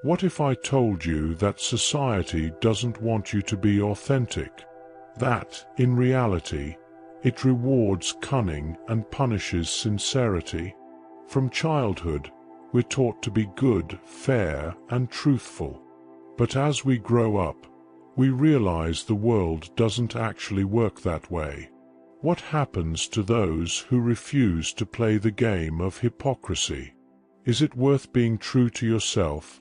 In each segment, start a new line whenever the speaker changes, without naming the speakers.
What if I told you that society doesn't want you to be authentic? That, in reality, it rewards cunning and punishes sincerity? From childhood, we're taught to be good, fair, and truthful. But as we grow up, we realize the world doesn't actually work that way. What happens to those who refuse to play the game of hypocrisy? Is it worth being true to yourself,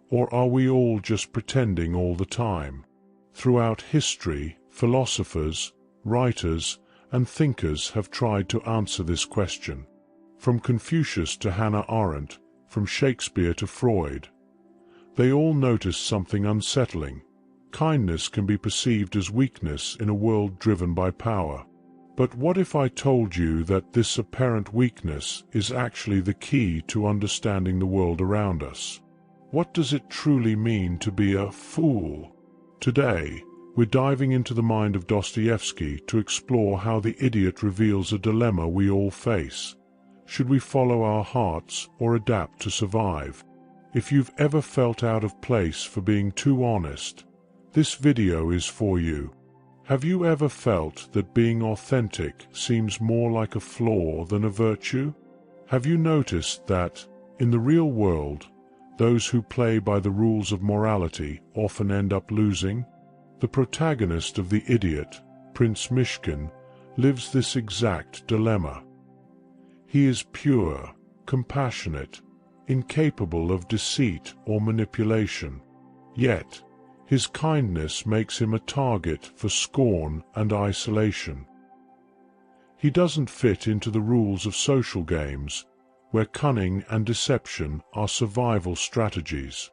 or are we all just pretending all the time? Throughout history, philosophers, writers, and thinkers have tried to answer this question. From Confucius to Hannah Arendt, from Shakespeare to Freud, they all noticed something unsettling. Kindness can be perceived as weakness in a world driven by power. But what if I told you that this apparent weakness is actually the key to understanding the world around us? What does it truly mean to be a fool? Today, we're diving into the mind of Dostoevsky to explore how the idiot reveals a dilemma we all face. Should we follow our hearts or adapt to survive? If you've ever felt out of place for being too honest, this video is for you. Have you ever felt that being authentic seems more like a flaw than a virtue? Have you noticed that, in the real world, those who play by the rules of morality often end up losing? The protagonist of The Idiot, Prince Myshkin, lives this exact dilemma. He is pure, compassionate, incapable of deceit or manipulation. Yet, his kindness makes him a target for scorn and isolation. He doesn't fit into the rules of social games, where cunning and deception are survival strategies.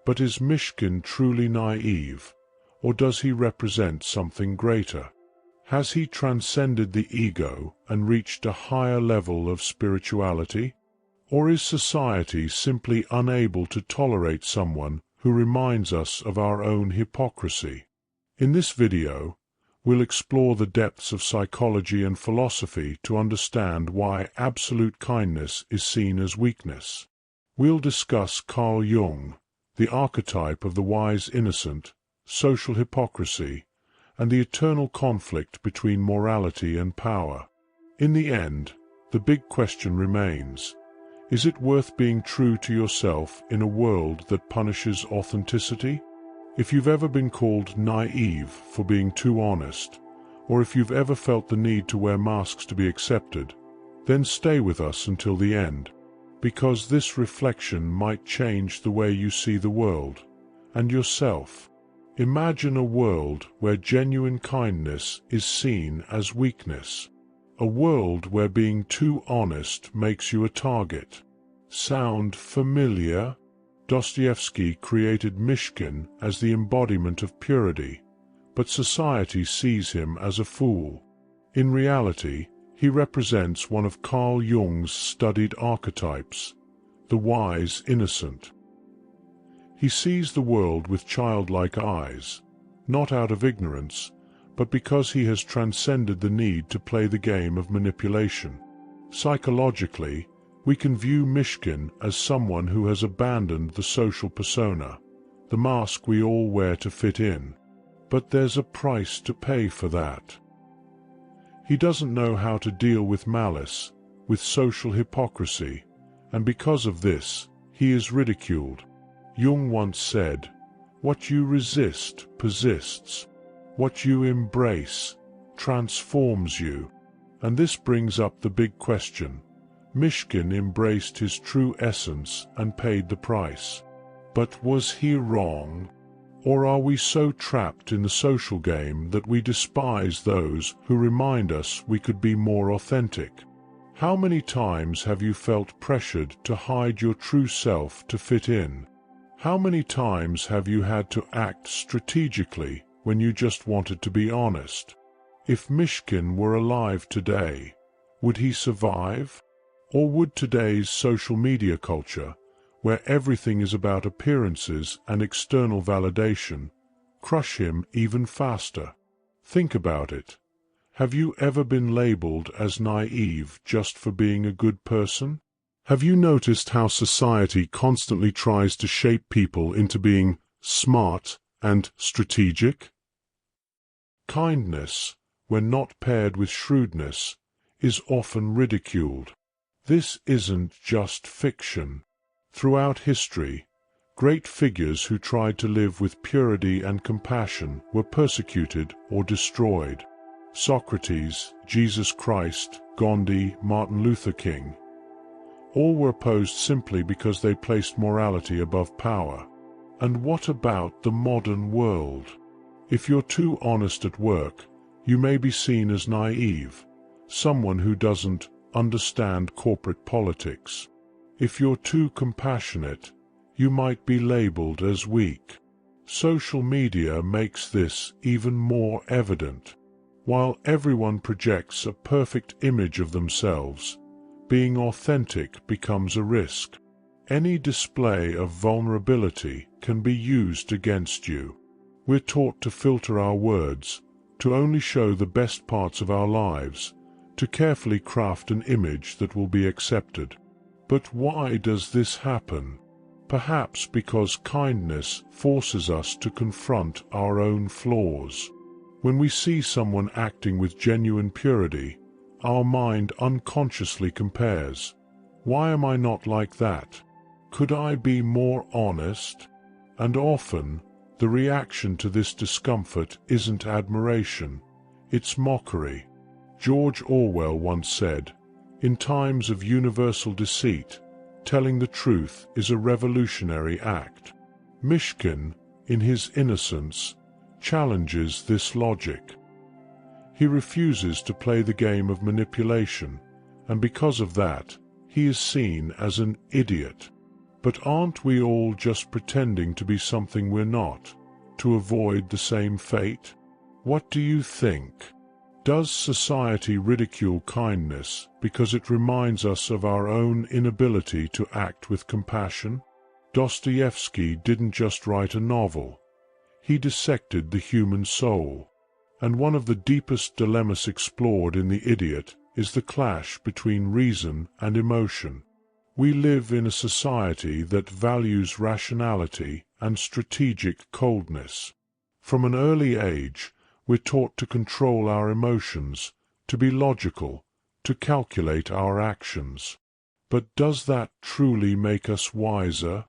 But is Myshkin truly naive, or does he represent something greater? Has he transcended the ego and reached a higher level of spirituality? Or is society simply unable to tolerate someone who reminds us of our own hypocrisy? In this video, we'll explore the depths of psychology and philosophy to understand why absolute kindness is seen as weakness. We'll discuss Carl Jung, the archetype of the wise innocent, social hypocrisy, and the eternal conflict between morality and power. In the end, the big question remains: is it worth being true to yourself in a world that punishes authenticity? If you've ever been called naive for being too honest, or if you've ever felt the need to wear masks to be accepted, then stay with us until the end, because this reflection might change the way you see the world and yourself. Imagine a world where genuine kindness is seen as weakness. A world where being too honest makes you a target. Sound familiar? Dostoevsky created Myshkin as the embodiment of purity, but society sees him as a fool. In reality, he represents one of Carl Jung's studied archetypes, the wise innocent. He sees the world with childlike eyes, not out of ignorance, but because he has transcended the need to play the game of manipulation. Psychologically, we can view Myshkin as someone who has abandoned the social persona, the mask we all wear to fit in. But there's a price to pay for that. He doesn't know how to deal with malice, with social hypocrisy, and because of this, he is ridiculed. Jung once said, "What you resist persists. What you embrace transforms you." And this brings up the big question. Myshkin embraced his true essence and paid the price. But was he wrong? Or are we so trapped in the social game that we despise those who remind us we could be more authentic? How many times have you felt pressured to hide your true self to fit in? How many times have you had to act strategically when you just wanted to be honest? If Myshkin were alive today, would he survive? Or would today's social media culture, where everything is about appearances and external validation, crush him even faster? Think about it. Have you ever been labeled as naive just for being a good person? Have you noticed how society constantly tries to shape people into being smart and strategic? Kindness, when not paired with shrewdness, is often ridiculed. This isn't just fiction. Throughout history, great figures who tried to live with purity and compassion were persecuted or destroyed. Socrates, Jesus Christ, Gandhi, Martin Luther King. All were opposed simply because they placed morality above power. And what about the modern world? If you're too honest at work, you may be seen as naive, someone who doesn't understand corporate politics. If you're too compassionate, you might be labeled as weak. Social media makes this even more evident. While everyone projects a perfect image of themselves, being authentic becomes a risk. Any display of vulnerability can be used against you. We're taught to filter our words, to only show the best parts of our lives, to carefully craft an image that will be accepted. But why does this happen? Perhaps because kindness forces us to confront our own flaws. When we see someone acting with genuine purity, our mind unconsciously compares. Why am I not like that? Could I be more honest? And often, the reaction to this discomfort isn't admiration, it's mockery. George Orwell once said, "In times of universal deceit, telling the truth is a revolutionary act." Myshkin, in his innocence, challenges this logic. He refuses to play the game of manipulation, and because of that, he is seen as an idiot. But aren't we all just pretending to be something we're not, to avoid the same fate? What do you think? Does society ridicule kindness because it reminds us of our own inability to act with compassion? Dostoevsky didn't just write a novel. He dissected the human soul. And one of the deepest dilemmas explored in The Idiot is the clash between reason and emotion. We live in a society that values rationality and strategic coldness. From an early age, we're taught to control our emotions, to be logical, to calculate our actions. But does that truly make us wiser?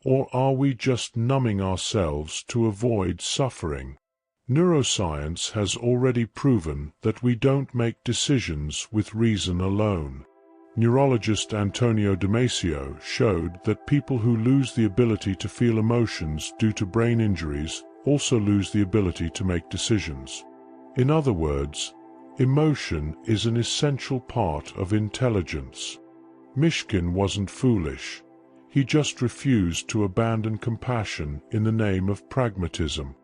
Or are we just numbing ourselves to avoid suffering? Neuroscience has already proven that we don't make decisions with reason alone. Neurologist Antonio Damasio showed that people who lose the ability to feel emotions due to brain injuries also lose the ability to make decisions. In other words, emotion is an essential part of intelligence. Myshkin wasn't foolish. He just refused to abandon compassion in the name of pragmatism.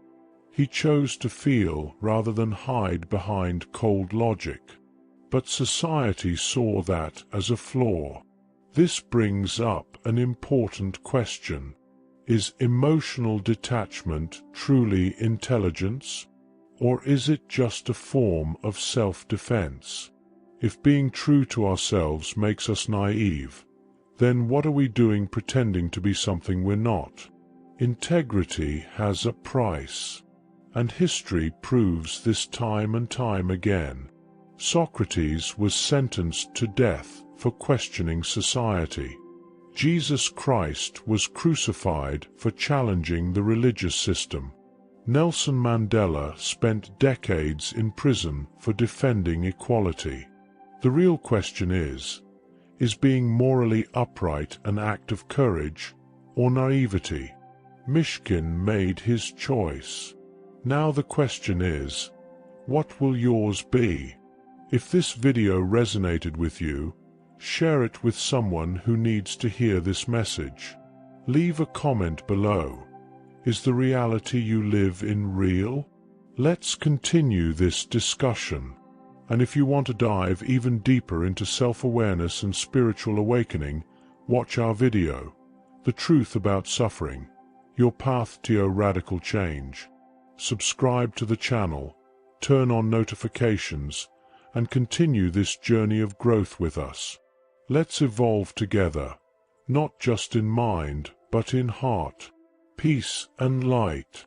He chose to feel rather than hide behind cold logic. But society saw that as a flaw. This brings up an important question. Is emotional detachment truly intelligence? Or is it just a form of self-defense? If being true to ourselves makes us naive, then what are we doing pretending to be something we're not? Integrity has a price, and history proves this time and time again. Socrates was sentenced to death for questioning society. Jesus Christ was crucified for challenging the religious system. Nelson Mandela spent decades in prison for defending equality. The real question is being morally upright an act of courage or naivety? Myshkin made his choice. Now the question is, what will yours be? If this video resonated with you, share it with someone who needs to hear this message. Leave a comment below. Is the reality you live in real? Let's continue this discussion. And if you want to dive even deeper into self-awareness and spiritual awakening, watch our video, The Truth About Suffering, Your Path to Your Radical Change. Subscribe to the channel, turn on notifications, and continue this journey of growth with us. Let's evolve together, not just in mind, but in heart. Peace and light.